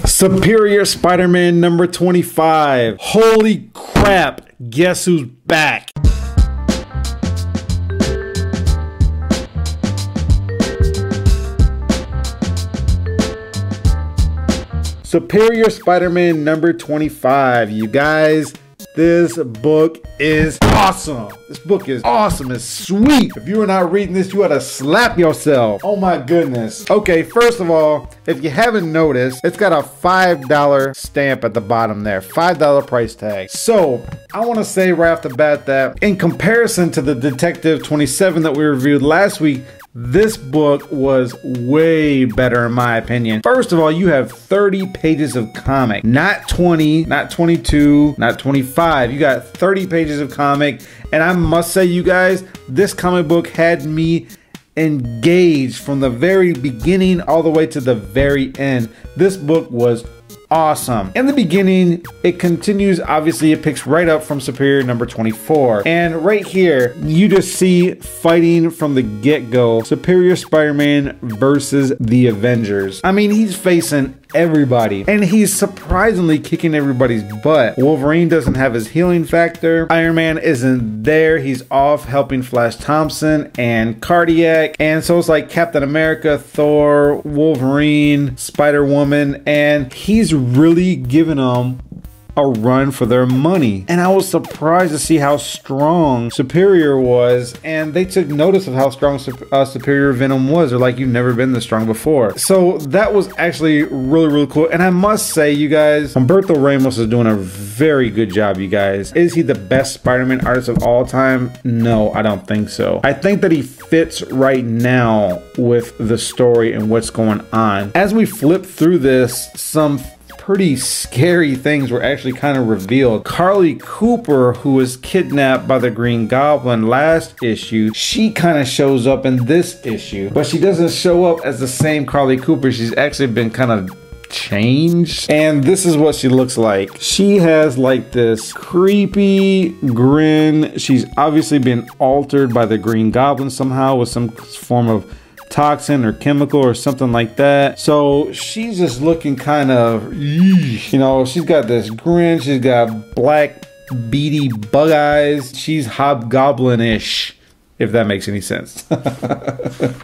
Superior Spider-Man number 25. Holy crap, guess who's back? Superior Spider-Man number 25. You guys, this book is awesome. This book is awesome. It's sweet. If you are not reading this, you ought to slap yourself. Oh my goodness. Okay, first of all, if you haven't noticed, it's got a $5 stamp at the bottom there. $5 price tag. So, I want to say right off the bat that in comparison to the Detective 27 that we reviewed last week, this book was way better in my opinion. First of all, you have 30 pages of comic. Not 20, not 22, not 25. You got 30 pages of comic. And I must say, you guys, this comic book had me engaged from the very beginning all the way to the very end. This book was awesome. In the beginning, it continues, obviously it picks right up from Superior number 24. And right here, you just see fighting from the get-go, Superior Spider-Man versus the Avengers. I mean, he's facing everybody, and he's surprisingly kicking everybody's butt. Wolverine doesn't have his healing factor. Iron Man isn't there. He's off helping Flash Thompson and Cardiac. And so it's like Captain America, Thor, Wolverine, Spider-Woman, and he's really giving them a run for their money. And I was surprised to see how strong Superior was, and they took notice of how strong Superior Venom was. They're like, you've never been this strong before. So that was actually really cool. And I must say, you guys, Humberto Ramos is doing a very good job, you guys. Is he the best Spider-Man artist of all time? No, I don't think so. I think that he fits right now with the story and what's going on. As we flip through this, some pretty scary things were actually kind of revealed. Carly Cooper, who was kidnapped by the Green Goblin last issue, she kind of shows up in this issue, but she doesn't show up as the same Carly Cooper. She's actually been kind of changed, and this is what she looks like. She has like this creepy grin. She's obviously been altered by the Green Goblin somehow with some form of toxin or chemical or something like that. So she's just looking kind of, you know, she's got this grin. She's got black beady bug eyes. She's hobgoblin-ish, if that makes any sense.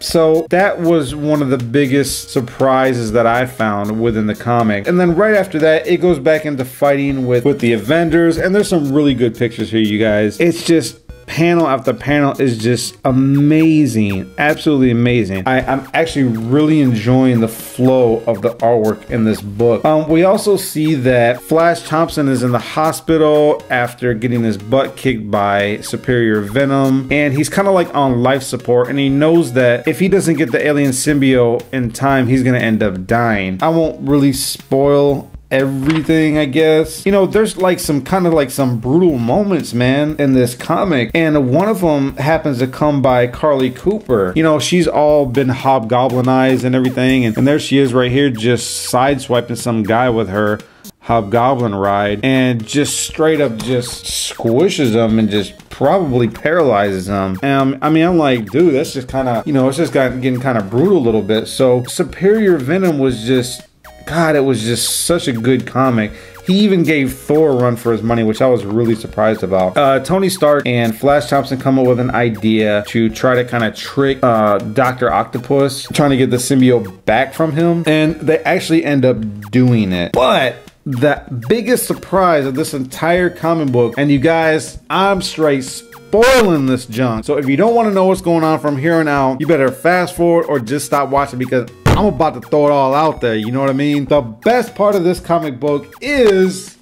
So that was one of the biggest surprises that I found within the comic. And then right after that, it goes back into fighting with the Avengers. And there's some really good pictures here, you guys. It's just panel after panel is just amazing, absolutely amazing. I'm actually really enjoying the flow of the artwork in this book. We also see that Flash Thompson is in the hospital after getting his butt kicked by Superior Venom, and he's kind of like on life support, and he knows that if he doesn't get the alien symbiote in time, he's gonna end up dying. I won't really spoil everything, I guess. You know, there's like some kind of like some brutal moments, man, in this comic, and one of them happens to come by Carly Cooper. You know, she's all been hobgoblinized and everything, and there she is right here just sideswiping some guy with her hobgoblin ride, and just straight up just squishes him and just probably paralyzes him. I mean, I'm like, dude, that's just kind of, you know, it's just getting kind of brutal a little bit. So Superior Venom was just, God, it was just such a good comic. He even gave Thor a run for his money, which I was really surprised about. Tony Stark and Flash Thompson come up with an idea to try to kind of trick Dr. Octopus, trying to get the symbiote back from him, and they actually end up doing it. But the biggest surprise of this entire comic book, and you guys, I'm straight spoiling this junk. So if you don't want to know what's going on from here on out, you better fast forward or just stop watching, because I'm about to throw it all out there, you know what I mean? The best part of this comic book is,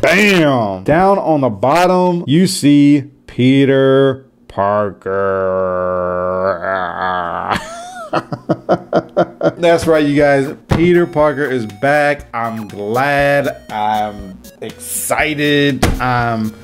bam! Down on the bottom, you see Peter Parker. That's right, you guys. Peter Parker is back. I'm glad. I'm excited. I'm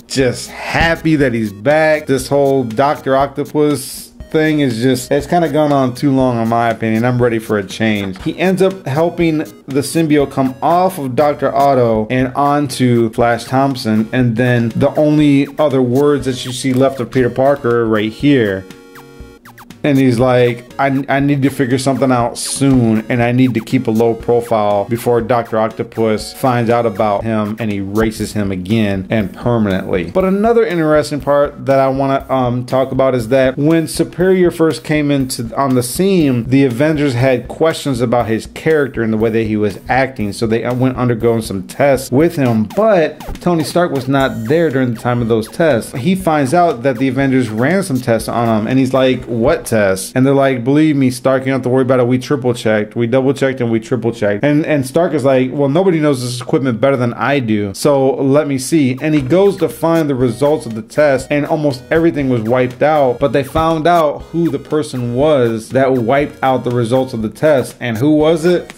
just happy that he's back. This whole Dr. Octopus thing is just, it's kind of gone on too long in my opinion. I'm ready for a change. He ends up helping the symbiote come off of Dr. Otto and onto Flash Thompson, and then the only other words that you see left of Peter Parker right here, And he's like, I need to figure something out soon, and I need to keep a low profile before Dr. Octopus finds out about him and erases him again and permanently. But another interesting part that I want to talk about is that when Superior first came on the scene, the Avengers had questions about his character and the way that he was acting, so they went undergoing some tests with him. But Tony Stark was not there during the time of those tests. He finds out that the Avengers ran some tests on him, and he's like, what tests? And they're like, believe me, Stark, you don't have to worry about it. We triple checked, we double checked, and we triple checked. And Stark is like, well, nobody knows this equipment better than I do, so let me see. And he goes to find the results of the test, and almost everything was wiped out, but they found out who the person was that wiped out the results of the test. And who was it?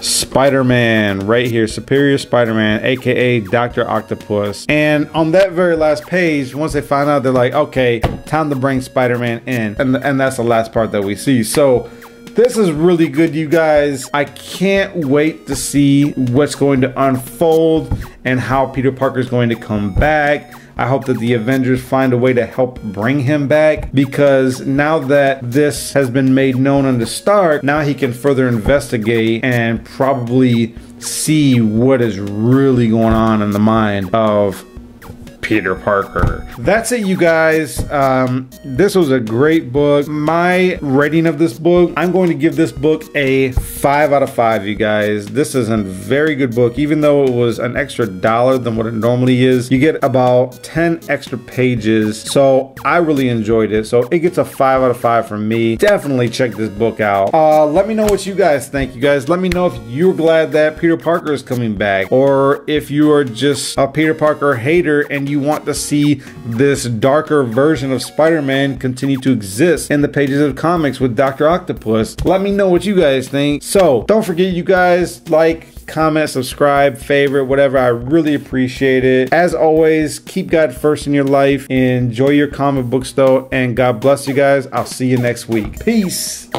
Spider-Man, right here. Superior Spider-Man, aka Dr. Octopus. And on that very last page, once they find out, they're like, okay, time to bring Spider-Man in. And that's the last part that we see. So this is really good, you guys. I can't wait to see what's going to unfold and how Peter Parker is going to come back. I hope that the Avengers find a way to help bring him back, because now that this has been made known unto Stark, now he can further investigate and probably see what is really going on in the mind of Peter Parker. That's it, you guys. This was a great book. My rating of this book, I'm going to give this book a 5 out of 5, you guys. This is a very good book. Even though it was an extra $1 than what it normally is, you get about 10 extra pages. So I really enjoyed it. So it gets a 5 out of 5 from me. Definitely check this book out. Let me know what you guys think, you guys. Let me know if you're glad that Peter Parker is coming back, or if you are just a Peter Parker hater and you want to see this darker version of Spider-Man continue to exist in the pages of comics with Dr. Octopus. Let me know what you guys think. So don't forget, you guys, like, comment, subscribe, favorite, whatever. I really appreciate it. As always, keep God first in your life. Enjoy your comic books though, and God bless you guys. I'll see you next week. Peace.